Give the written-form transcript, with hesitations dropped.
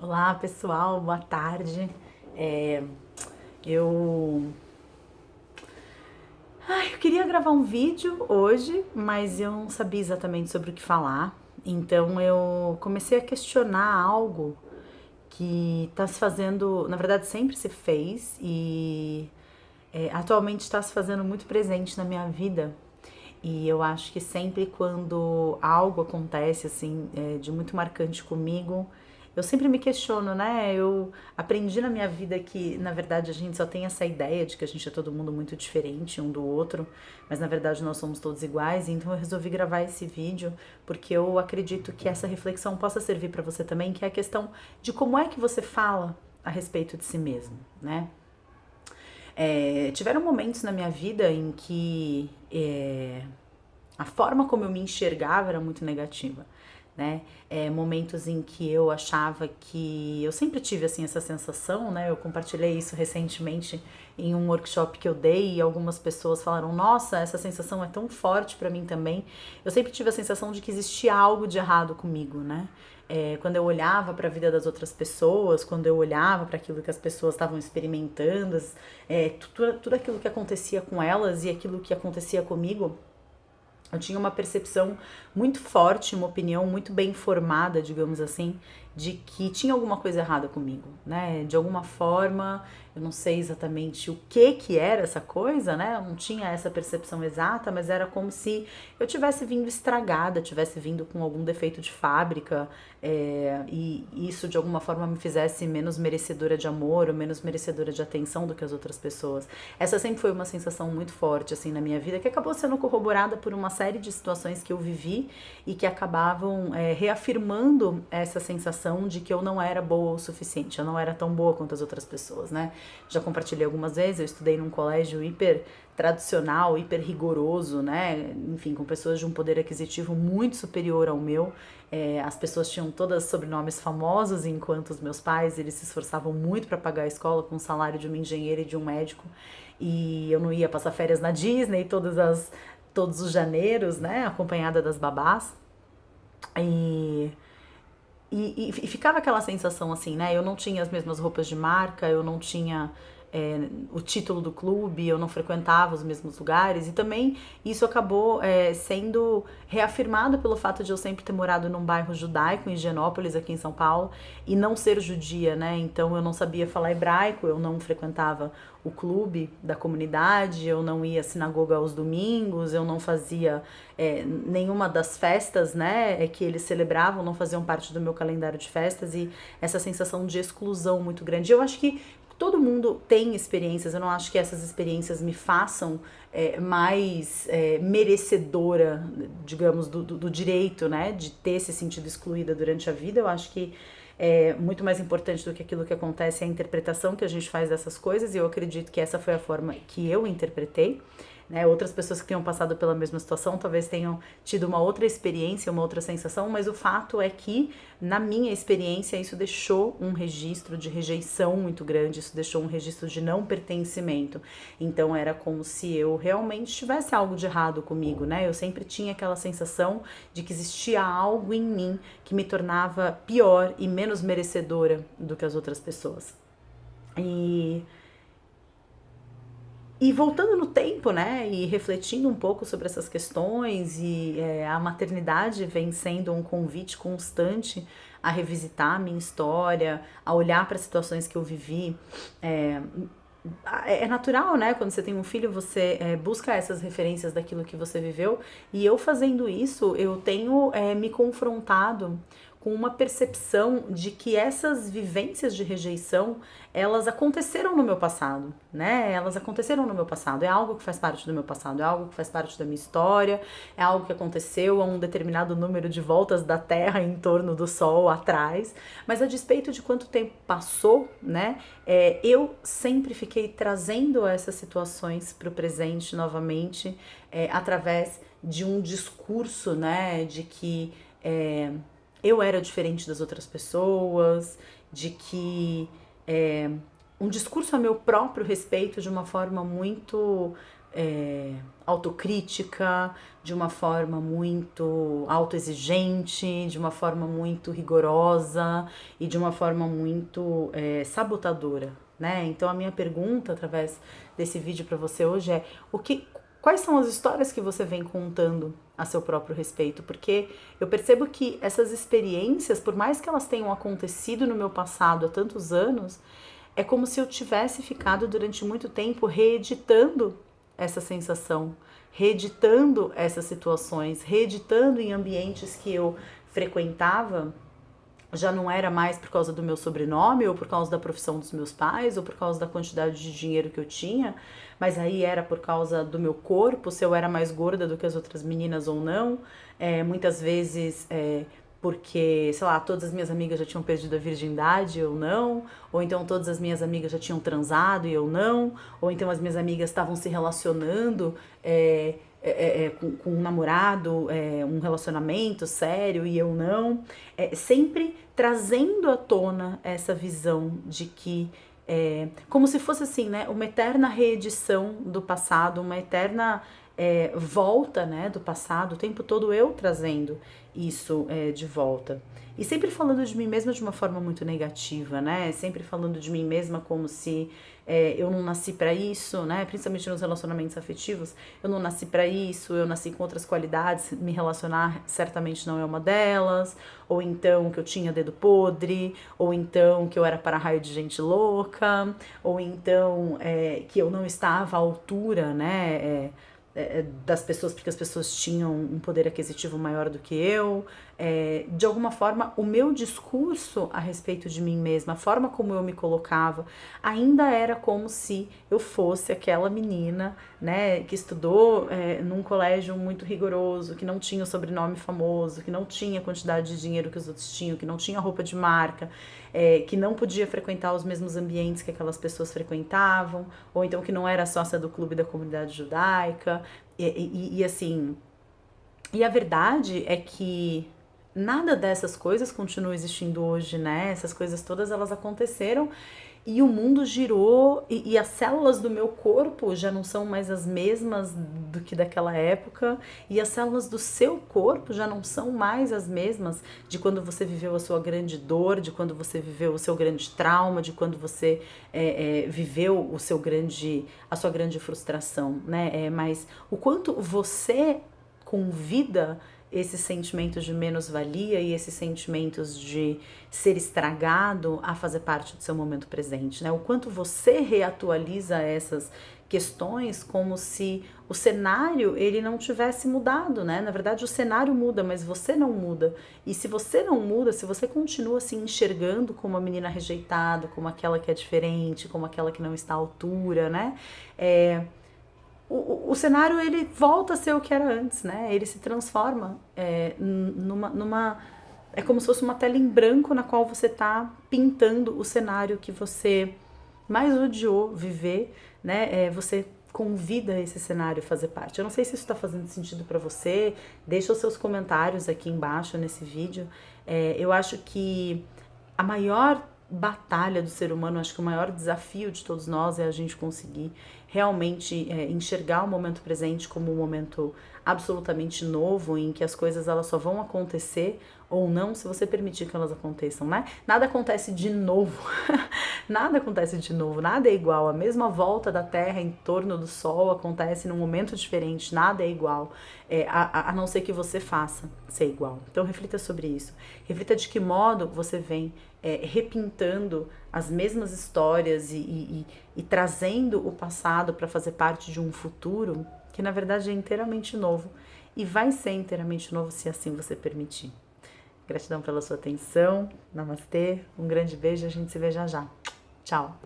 Olá pessoal, boa tarde. É, eu, eu queria gravar um vídeo hoje, mas eu não sabia exatamente sobre o que falar. Então eu comecei a questionar algo que está se fazendo, na verdade sempre se fez e atualmente está se fazendo muito presente na minha vida. E eu acho que sempre quando algo acontece assim, de muito marcante comigo, eu sempre me questiono, né? Eu aprendi na minha vida que, na verdade, a gente só tem essa ideia de que a gente é todo mundo muito diferente um do outro, mas na verdade nós somos todos iguais. Então eu resolvi gravar esse vídeo porque eu acredito que essa reflexão possa servir para você também, que é a questão de como é que você fala a respeito de si mesmo, né? Tiveram momentos na minha vida em que a forma como eu me enxergava era muito negativa, né? Momentos em que eu achava que eu sempre tive assim essa sensação, né? Eu compartilhei isso recentemente em um workshop que eu dei e algumas pessoas falaram: "Nossa, essa sensação é tão forte para mim também". Eu sempre tive a sensação de que existia algo de errado comigo, né? Quando eu olhava para a vida das outras pessoas, quando eu olhava para aquilo que as pessoas estavam experimentando, tudo aquilo que acontecia com elas e aquilo que acontecia comigo, eu tinha uma percepção muito forte, uma opinião muito bem formada, digamos assim, de que tinha alguma coisa errada comigo, né? De alguma forma, eu não sei exatamente o que era essa coisa, né? Eu não tinha essa percepção exata, mas era como se eu tivesse vindo estragada, tivesse vindo com algum defeito de fábrica, e isso de alguma forma me fizesse menos merecedora de amor ou menos merecedora de atenção do que as outras pessoas. Essa sempre foi uma sensação muito forte assim na minha vida, que acabou sendo corroborada por uma série de situações que eu vivi e que acabavam reafirmando essa sensação de que eu não era boa o suficiente, eu não era tão boa quanto as outras pessoas, né? Já compartilhei algumas vezes, eu estudei num colégio hiper tradicional, hiper rigoroso, né? Enfim, com pessoas de um poder aquisitivo muito superior ao meu. As pessoas tinham todas sobrenomes famosos, enquanto os meus pais, eles se esforçavam muito para pagar a escola com o salário de uma engenheira e de um médico. E eu não ia passar férias na Disney todos os janeiros, né? Acompanhada das babás. E e ficava aquela sensação assim, né? Eu não tinha as mesmas roupas de marca, eu não tinha o título do clube, eu não frequentava os mesmos lugares, e também isso acabou sendo reafirmado pelo fato de eu sempre ter morado num bairro judaico, em Higienópolis, aqui em São Paulo, e não ser judia, né? Então eu não sabia falar hebraico, eu não frequentava o clube da comunidade, eu não ia à sinagoga aos domingos, eu não fazia nenhuma das festas, né, que eles celebravam, não faziam parte do meu calendário de festas, e essa sensação de exclusão muito grande. Eu acho que todo mundo tem experiências, eu não acho que essas experiências me façam mais merecedora, digamos, do direito, né, de ter se sentido excluída durante a vida. Eu acho que muito mais importante do que aquilo que acontece é a interpretação que a gente faz dessas coisas, e eu acredito que essa foi a forma que eu interpretei. Né? Outras pessoas que tenham passado pela mesma situação talvez tenham tido uma outra experiência, uma outra sensação, mas o fato é que, na minha experiência, isso deixou um registro de rejeição muito grande, isso deixou um registro de não pertencimento. Então era como se eu realmente tivesse algo de errado comigo, né? Eu sempre tinha aquela sensação de que existia algo em mim que me tornava pior e menos merecedora do que as outras pessoas. E voltando no tempo, né, e refletindo um pouco sobre essas questões, a maternidade vem sendo um convite constante a revisitar a minha história, a olhar para as situações que eu vivi. É, é natural, né? Quando você tem um filho, você busca essas referências daquilo que você viveu. E eu fazendo isso, eu tenho me confrontado com uma percepção de que essas vivências de rejeição, elas aconteceram no meu passado, né? Elas aconteceram no meu passado. É algo que faz parte do meu passado, é algo que faz parte da minha história, é algo que aconteceu a um determinado número de voltas da Terra em torno do Sol atrás. Mas a despeito de quanto tempo passou, né? Eu sempre fiquei trazendo essas situações para o presente novamente, através de um discurso, né? De que eu era diferente das outras pessoas, de que um discurso a meu próprio respeito de uma forma muito autocrítica, de uma forma muito autoexigente, de uma forma muito rigorosa e de uma forma muito sabotadora, né? Então a minha pergunta através desse vídeo para você hoje é quais são as histórias que você vem contando a seu próprio respeito? Porque eu percebo que essas experiências, por mais que elas tenham acontecido no meu passado há tantos anos, é como se eu tivesse ficado durante muito tempo reeditando essa sensação, reeditando essas situações, reeditando em ambientes que eu frequentava. Já não era mais por causa do meu sobrenome, ou por causa da profissão dos meus pais, ou por causa da quantidade de dinheiro que eu tinha, mas aí era por causa do meu corpo, se eu era mais gorda do que as outras meninas ou não. Muitas vezes porque, sei lá, todas as minhas amigas já tinham perdido a virgindade e eu não, ou então todas as minhas amigas já tinham transado e eu não, ou então as minhas amigas estavam se relacionando com um namorado, um relacionamento sério e eu não. Sempre trazendo à tona essa visão de que como se fosse assim, né, uma eterna reedição do passado, uma eterna volta, né, do passado, o tempo todo eu trazendo isso de volta. E sempre falando de mim mesma de uma forma muito negativa, né? Sempre falando de mim mesma como se eu não nasci para isso, né? Principalmente nos relacionamentos afetivos, eu não nasci para isso, eu nasci com outras qualidades, me relacionar certamente não é uma delas, ou então que eu tinha dedo podre, ou então que eu era para-raio de gente louca, ou então que eu não estava à altura, né? Das pessoas, porque as pessoas tinham um poder aquisitivo maior do que eu. De alguma forma, o meu discurso a respeito de mim mesma, a forma como eu me colocava, ainda era como se eu fosse aquela menina, né, que estudou num colégio muito rigoroso, que não tinha o sobrenome famoso, que não tinha a quantidade de dinheiro que os outros tinham, que não tinha roupa de marca, que não podia frequentar os mesmos ambientes que aquelas pessoas frequentavam, ou então que não era sócia do clube da comunidade judaica, e assim. E a verdade é que nada dessas coisas continua existindo hoje, né? Essas coisas todas elas aconteceram e o mundo girou e as células do meu corpo já não são mais as mesmas do que daquela época e as células do seu corpo já não são mais as mesmas de quando você viveu a sua grande dor, de quando você viveu o seu grande trauma, de quando você viveu a sua grande frustração, né? Mas o quanto você convida esses sentimentos de menos-valia e esses sentimentos de ser estragado a fazer parte do seu momento presente, né? O quanto você reatualiza essas questões como se o cenário ele não tivesse mudado, né? Na verdade o cenário muda, mas você não muda. E se você não muda, se você continua se enxergando como a menina rejeitada, como aquela que é diferente, como aquela que não está à altura, né? O cenário ele volta a ser o que era antes, né? Ele se transforma numa. É como se fosse uma tela em branco na qual você está pintando o cenário que você mais odiou viver, né? Você convida esse cenário a fazer parte. Eu não sei se isso está fazendo sentido para você. Deixa os seus comentários aqui embaixo nesse vídeo. Eu acho que a maior batalha do ser humano, acho que o maior desafio de todos nós é a gente conseguir realmente enxergar o momento presente como um momento absolutamente novo, em que as coisas elas só vão acontecer ou não se você permitir que elas aconteçam, né? Nada acontece de novo, nada acontece de novo, nada é igual, a mesma volta da Terra em torno do Sol acontece num momento diferente, nada é igual, a não ser que você faça ser igual. Então reflita sobre isso, reflita de que modo você vem repintando as mesmas histórias e trazendo o passado para fazer parte de um futuro que na verdade é inteiramente novo e vai ser inteiramente novo se assim você permitir. Gratidão pela sua atenção, namastê, um grande beijo e a gente se vê já já. Tchau!